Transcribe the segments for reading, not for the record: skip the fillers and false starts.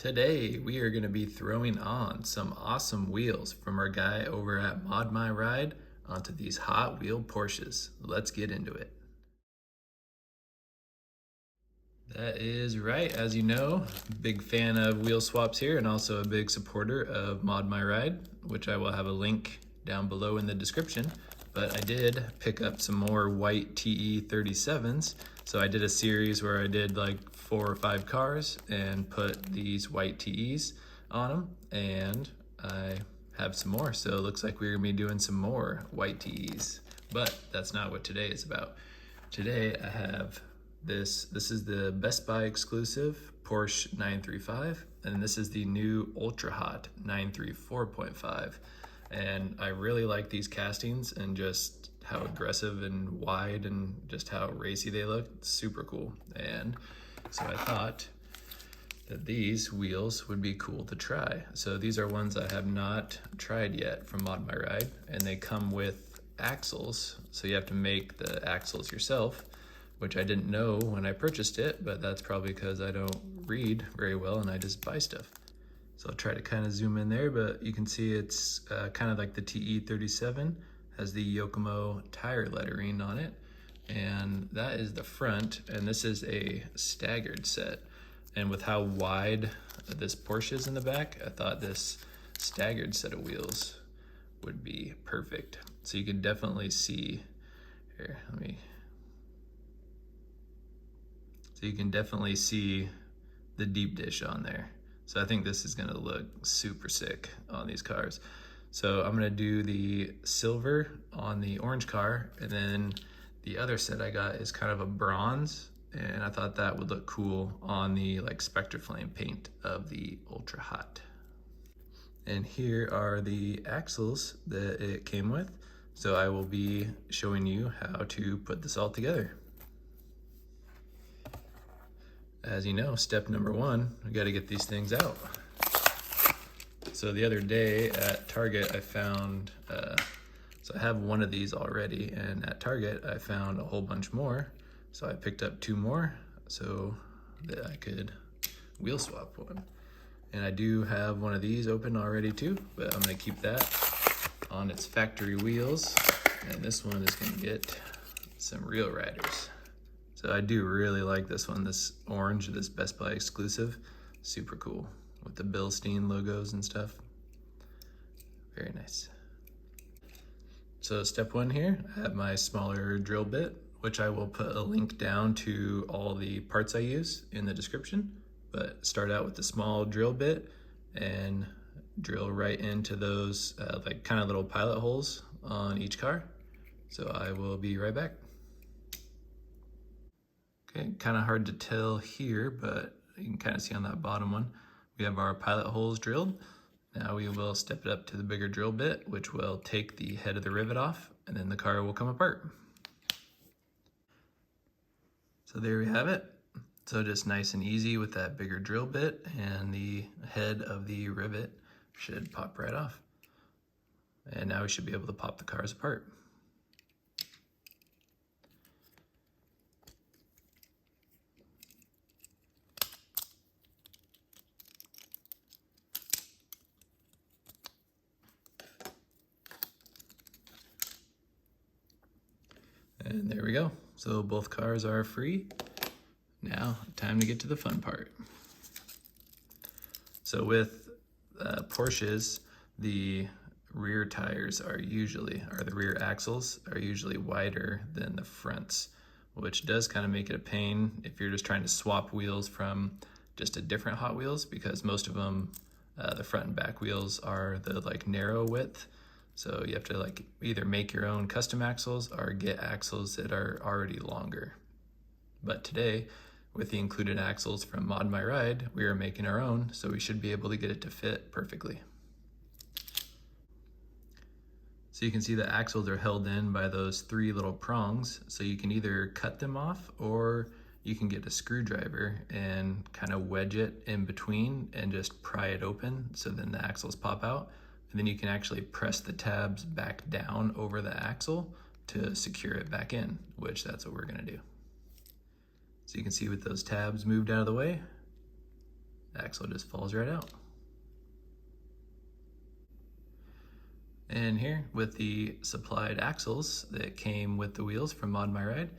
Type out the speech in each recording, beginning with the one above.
Today we are going to be throwing on some awesome wheels from our guy over at Mod My Ride onto these Hot Wheel Porsches. Let's get into it. That is right, as you know, big fan of wheel swaps here and also a big supporter of Mod My Ride, which I will have a link down below in the description. But I did pick up some more white TE-37s. So I did a series where I did like 4 or 5 cars and put these white TEs on them, and I have some more. So it looks like we're gonna be doing some more white TEs, but that's not what today is about. Today I have this is the Best Buy exclusive Porsche 935, and this is the new Ultra Hot 934.5. And I really like these castings and just how aggressive and wide and just how racy they look. It's super cool. And so I thought that these wheels would be cool to try. So these are ones I have not tried yet from Mod My Ride, and they come with axles. So you have to make the axles yourself, which I didn't know when I purchased it, but that's probably because I don't read very well and I just buy stuff. So I'll try to kind of zoom in there, but you can see it's kind of like the TE-37, has the Yokomo tire lettering on it. And that is the front, and this is a staggered set. And with how wide this Porsche is in the back, I thought this staggered set of wheels would be perfect. So you can definitely see, here, so you can definitely see the deep dish on there. So I think this is gonna look super sick on these cars. So I'm gonna do the silver on the orange car, and then the other set I got is kind of a bronze, and I thought that would look cool on the like Spectre Flame paint of the Ultra Hot. And here are the axles that it came with. So I will be showing you how to put this all together. As you know, step number 1, we got to get these things out. So the other day at Target, I found, so I have one of these already, and at Target, I found a whole bunch more. So I picked up 2 more so that I could wheel swap one. And I do have one of these open already too, but I'm gonna keep that on its factory wheels. And this one is gonna get some real riders. So I do really like this one, this orange, this Best Buy exclusive. Super cool with the Bilstein logos and stuff. Very nice. So step 1 here, I have my smaller drill bit, which I will put a link down to all the parts I use in the description. But start out with the small drill bit and drill right into those like kind of little pilot holes on each car. So I will be right back. Okay, kind of hard to tell here, but you can kind of see on that bottom one, we have our pilot holes drilled. Now we will step it up to the bigger drill bit, which will take the head of the rivet off, and then the car will come apart. So there we have it. So just nice and easy with that bigger drill bit, and the head of the rivet should pop right off. And now we should be able to pop the cars apart. And there we go. So both cars are free. Now, time to get to the fun part. So with Porsches, the rear tires are the rear axles are usually wider than the fronts, which does kind of make it a pain if you're just trying to swap wheels from just a different Hot Wheels, because most of them, the front and back wheels are the like narrow width. So you have to like either make your own custom axles or get axles that are already longer. But today, with the included axles from Mod My Ride, we are making our own, so we should be able to get it to fit perfectly. So you can see the axles are held in by those 3 little prongs, so you can either cut them off or you can get a screwdriver and kind of wedge it in between and just pry it open, so then the axles pop out. And then you can actually press the tabs back down over the axle to secure it back in, which that's what we're gonna do. So you can see with those tabs moved out of the way, The axle just falls right out. And here, with the supplied axles that came with the wheels from Mod My Ride,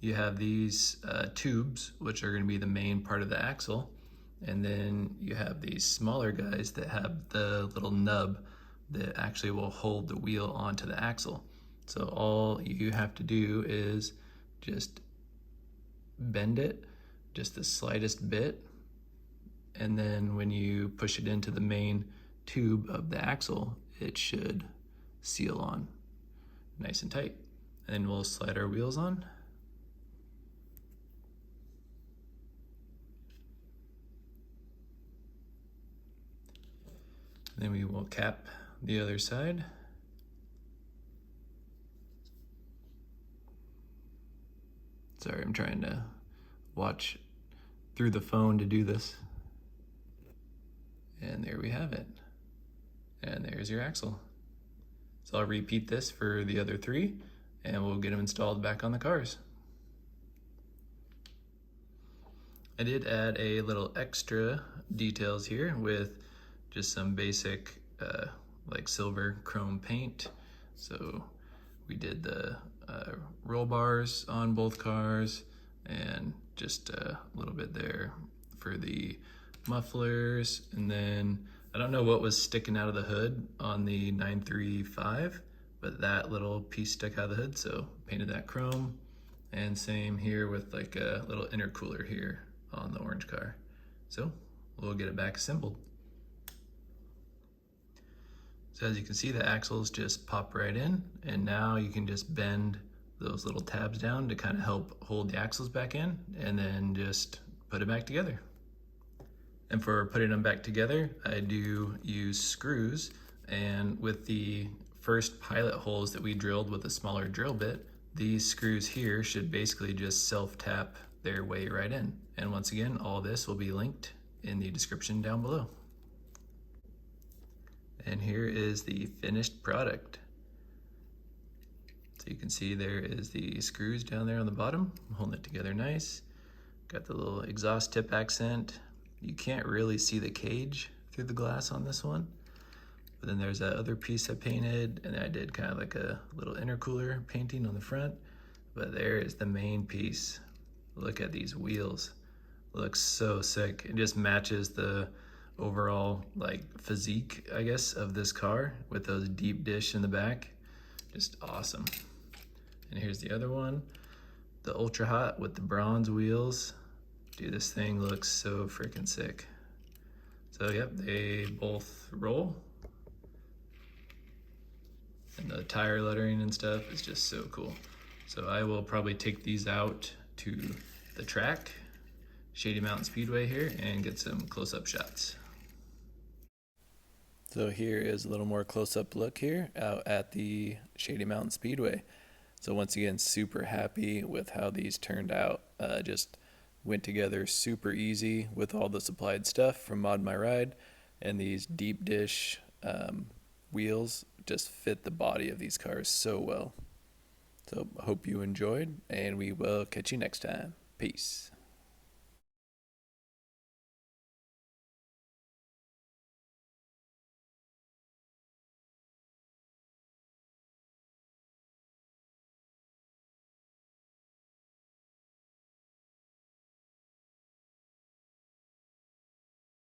you have these tubes, which are going to be the main part of the axle. And then you have these smaller guys that have the little nub that actually will hold the wheel onto the axle. So all you have to do is just bend it just the slightest bit, and then when you push it into the main tube of the axle, it should seal on nice and tight. And then we'll slide our wheels on. Then we will cap the other side. Sorry, I'm trying to watch through the phone to do this. And there we have it. And there's your axle. So I'll repeat this for the other three, and we'll get them installed back on the cars. I did add a little extra details here with just some basic like silver chrome paint. So we did the roll bars on both cars, and just a little bit there for the mufflers. And then I don't know what was sticking out of the hood on the 935, but that little piece stuck out of the hood, so painted that chrome. And same here with like a little intercooler here on the orange car. So we'll get it back assembled. So as you can see, the axles just pop right in, and now you can just bend those little tabs down to kind of help hold the axles back in, and then just put it back together. And for putting them back together, I do use screws, and with the first pilot holes that we drilled with a smaller drill bit, these screws here should basically just self-tap their way right in. And once again, all this will be linked in the description down below. And here is the finished product. So you can see there is the screws down there on the bottom, holding it together nice. Got the little exhaust tip accent. You can't really see the cage through the glass on this one. But then there's that other piece I painted, and I did kind of like a little intercooler painting on the front. But there is the main piece. Look at these wheels. Looks so sick. It just matches the overall like physique, I guess, of this car with those deep dish in the back. Just awesome. And here's the other one, the Ultra Hot with the bronze wheels. Dude, this thing looks so freaking sick. So yep, they both roll. And the tire lettering and stuff is just so cool. So I will probably take these out to the track, Shady Mountain Speedway here, and get some close-up shots. So here is a little more close-up look here out at the Shady Mountain Speedway. So once again, super happy with how these turned out. Just went together super easy with all the supplied stuff from Mod My Ride, and these deep dish wheels just fit the body of these cars so well. So hope you enjoyed, and we will catch you next time. Peace.